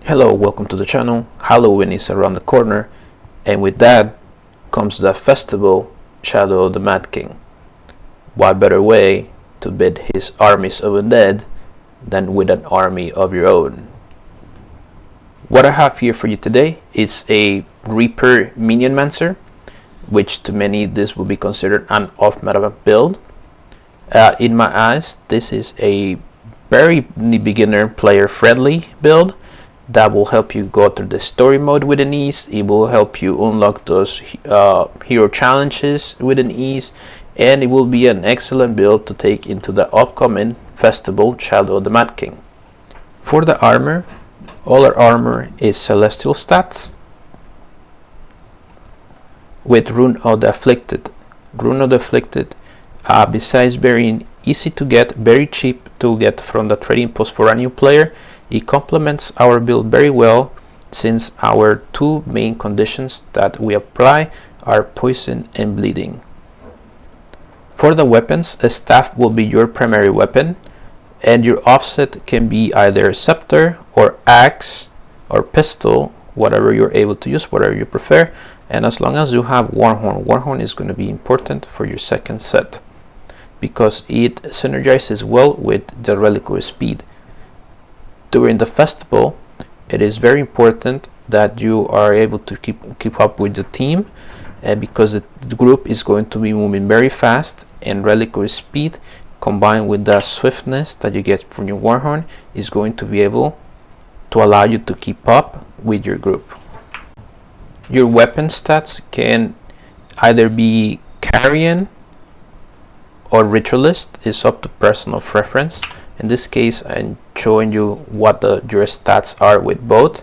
Hello, welcome to the channel. Halloween is around the corner, and with that comes the festival Shadow of the Mad King. What better way to beat his armies of undead than with an army of your own? What I have here for you today is a Reaper Minionmancer, which to many this will be considered an Off Meta build. In my eyes, this is a very beginner player friendly build that will help you go through the story mode with an ease. It will help you unlock those hero challenges with an ease, and it will be an excellent build to take into the upcoming festival Shadow of the Mad King. For the armor, all our armor is celestial stats with Rune of the Afflicted. Rune of the Afflicted, besides being easy to get, very cheap to get from the trading post for a new player, it complements our build very well, since our two main conditions that we apply are poison and bleeding. For the weapons, a staff will be your primary weapon, and your offset can be either scepter or axe or pistol, whatever you're able to use, whatever you prefer. And as long as you have Warhorn is going to be important for your second set, because it synergizes well with the reliquary speed. During the festival, it is very important that you are able to keep up with the team, because the group is going to be moving very fast, and reliquary speed combined with the swiftness that you get from your Warhorn is going to be able to allow you to keep up with your group. Your weapon stats can either be Carrion or Ritualist. Is up to personal preference. In this case, I'm showing you what your stats are with both.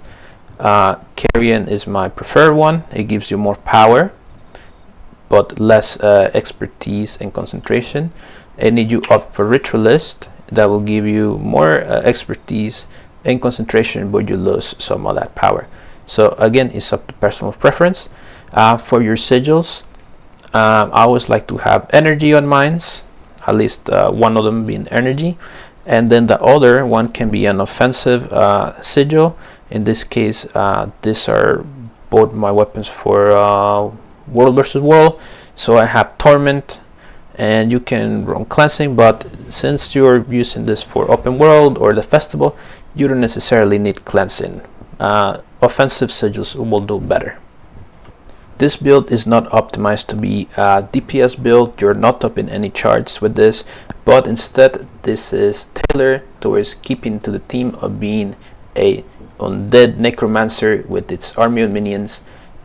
Carrion is my preferred one. It gives you more power but less expertise and concentration. I need you up for Ritualist. That will give you more expertise and concentration, but you lose some of that power. So again, it's up to personal preference. For your sigils, I always like to have energy on mines, at least one of them being energy, and then the other one can be an offensive sigil. In this case, these are both my weapons for world versus world. So I have Torment, and you can run cleansing, but since you're using this for open world or the festival, you don't necessarily need cleansing. Offensive sigils will do better. This build is not optimized to be a DPS build. You're not up in any charts with this, but instead this is tailored towards keeping to the theme of being a undead necromancer with its army of minions,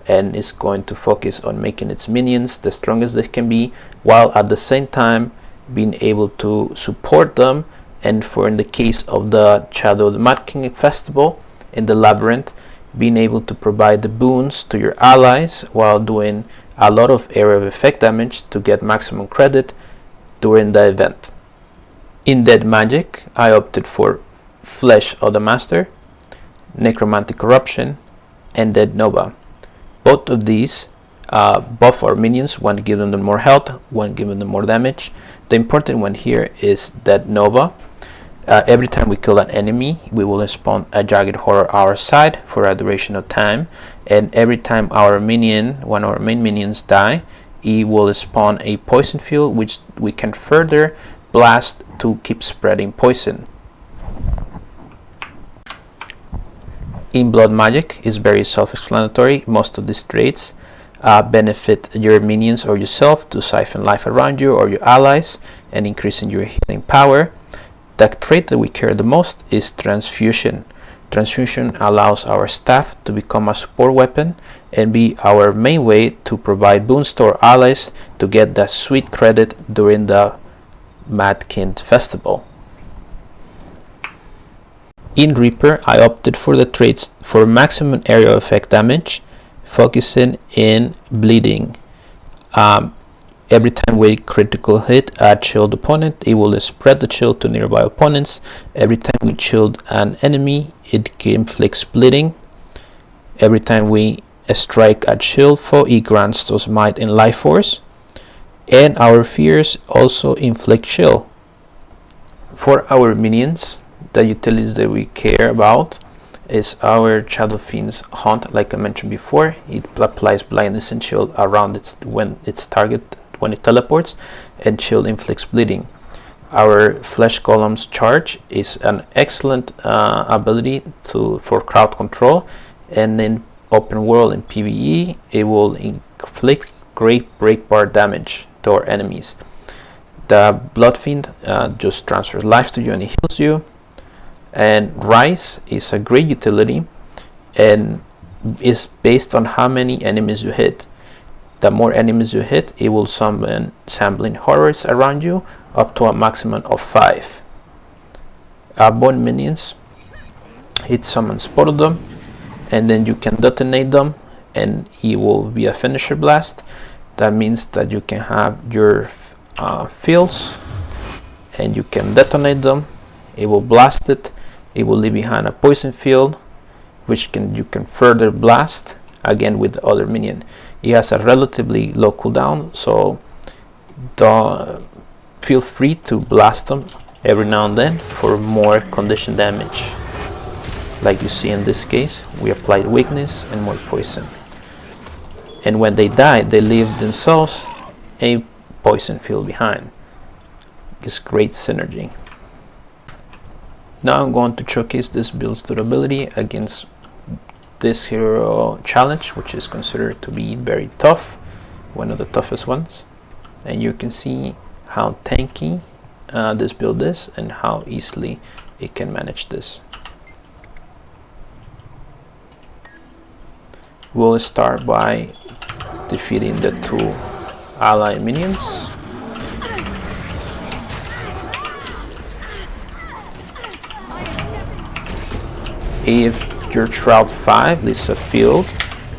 and is going to focus on making its minions the strongest they can be, while at the same time being able to support them. And for in the case of the Shadow of the Mad King festival in the labyrinth, being able to provide the boons to your allies while doing a lot of area of effect damage to get maximum credit during the event. In Dead Magic, I opted for Flesh of the Master, Necromantic Corruption, and Dead Nova. Both of these buff our minions, one giving them more health, one giving them more damage. The important one here is Dead Nova. Every time we kill an enemy, we will spawn a Jagged Horror our side for a duration of time, and every time our minion, one of our main minions, die, it will spawn a poison field, which we can further blast to keep spreading poison. In Blood Magic is very self-explanatory. Most of these traits benefit your minions or yourself to siphon life around you or your allies and increasing your healing power. The trait that we care the most is Transfusion. Transfusion allows our staff to become a support weapon and be our main way to provide boons to our allies to get that sweet credit during the Mad King festival. In Reaper, I opted for the traits for maximum area effect damage, focusing in bleeding. Every time we critical hit a chilled opponent, it will spread the chill to nearby opponents. Every time we chilled an enemy, it inflicts bleeding. Every time we strike a chilled foe, it grants us might and life force. And our fears also inflict chill. For our minions, the utilities that we care about is our Shadow Fiend's Hunt. Like I mentioned before, it applies blindness and shield around its target when it teleports, and shield inflicts bleeding. Our Flesh Golem's Charge is an excellent ability for crowd control, and in open world and PvE it will inflict great break bar damage to our enemies. The Blood Fiend just transfers life to you and it heals you. And Rise is a great utility and is based on how many enemies you hit. The more enemies you hit, it will summon Shambling Horrors around you, up to a maximum of 5. Bone Minions, it summons both of them, and then you can detonate them, and it will be a finisher blast. That means that you can have your fields, and you can detonate them. It will blast it. It will leave behind a poison field, which you can further blast again with the other minion. It has a relatively low cooldown, so feel free to blast them every now and then for more condition damage. Like you see in this case, we applied weakness and more poison. And when they die, they leave themselves a poison field behind. It's great synergy. Now I'm going to showcase this build's durability against this hero challenge, which is considered to be very tough, one of the toughest ones. And you can see how tanky this build is and how easily it can manage this. We'll start by defeating the 2 ally minions. If your Shroud 5 leaves a field,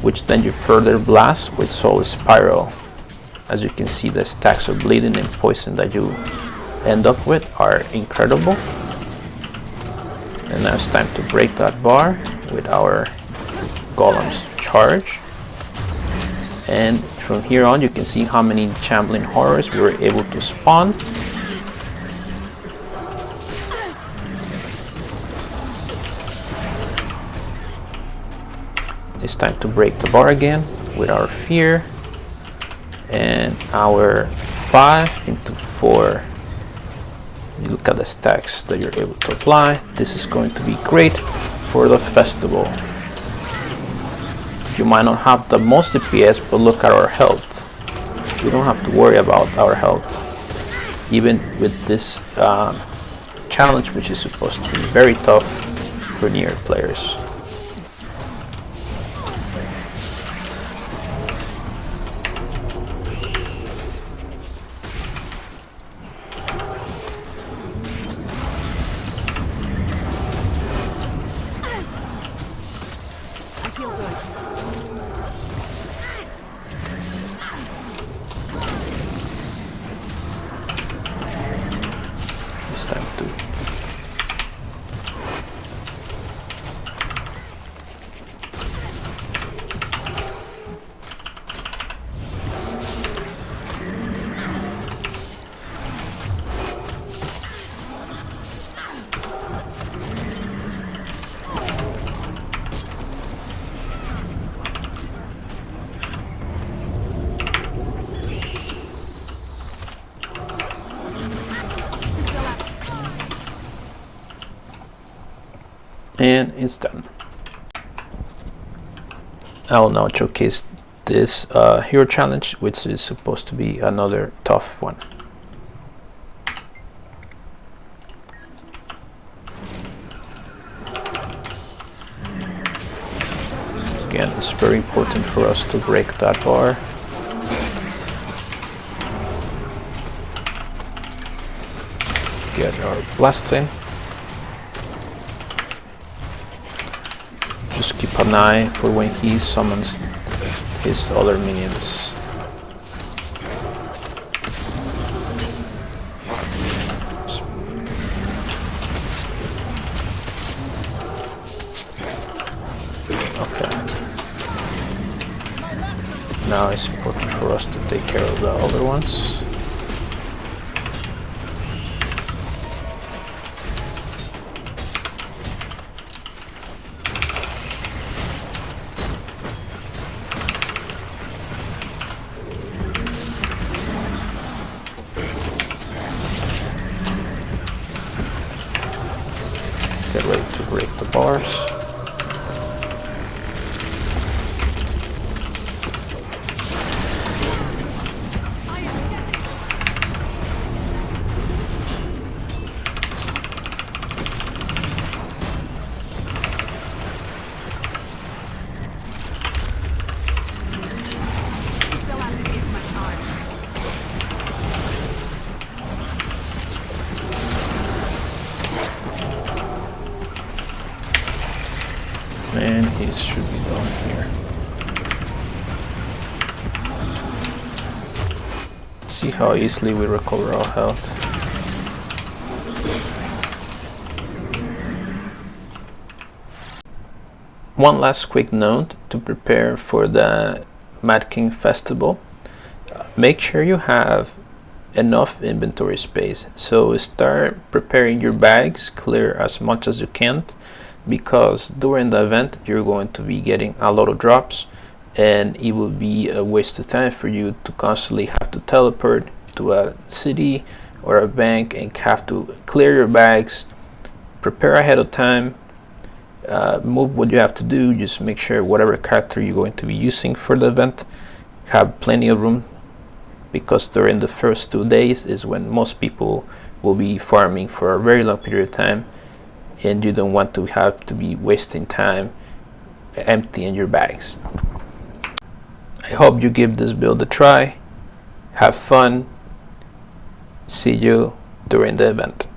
which then you further blast with Soul Spiral. As you can see, the stacks of bleeding and poison that you end up with are incredible. And now it's time to break that bar with our Golem's Charge. And from here on, you can see how many Shambling Horrors we were able to spawn. It's time to break the bar again with our Fear and our 5 into 4. You look at the stacks that you're able to apply. This is going to be great for the festival. You might not have the most DPS, but look at our health. We don't have to worry about our health, even with this challenge, which is supposed to be very tough for newer players. It's time to and it's done. I will now showcase this hero challenge, which is supposed to be another tough one. Again, it's very important for us to break that bar. Get our blasting. Just keep an eye for when he summons his other minions. Okay. Now it's important for us to take care of the other ones. Get ready to break the bars. And he should be done here. See how easily we recover our health. One last quick note to prepare for the Mad King Festival. Make sure you have enough inventory space. So start preparing your bags, clear as much as you can, because during the event you're going to be getting a lot of drops, and it will be a waste of time for you to constantly have to teleport to a city or a bank and have to clear your bags. Prepare ahead of time, move what you have to do. Just make sure whatever character you're going to be using for the event have plenty of room, because during the first 2 days is when most people will be farming for a very long period of time, and you don't want to have to be wasting time emptying your bags. I hope you give this build a try. Have fun. See you during the event.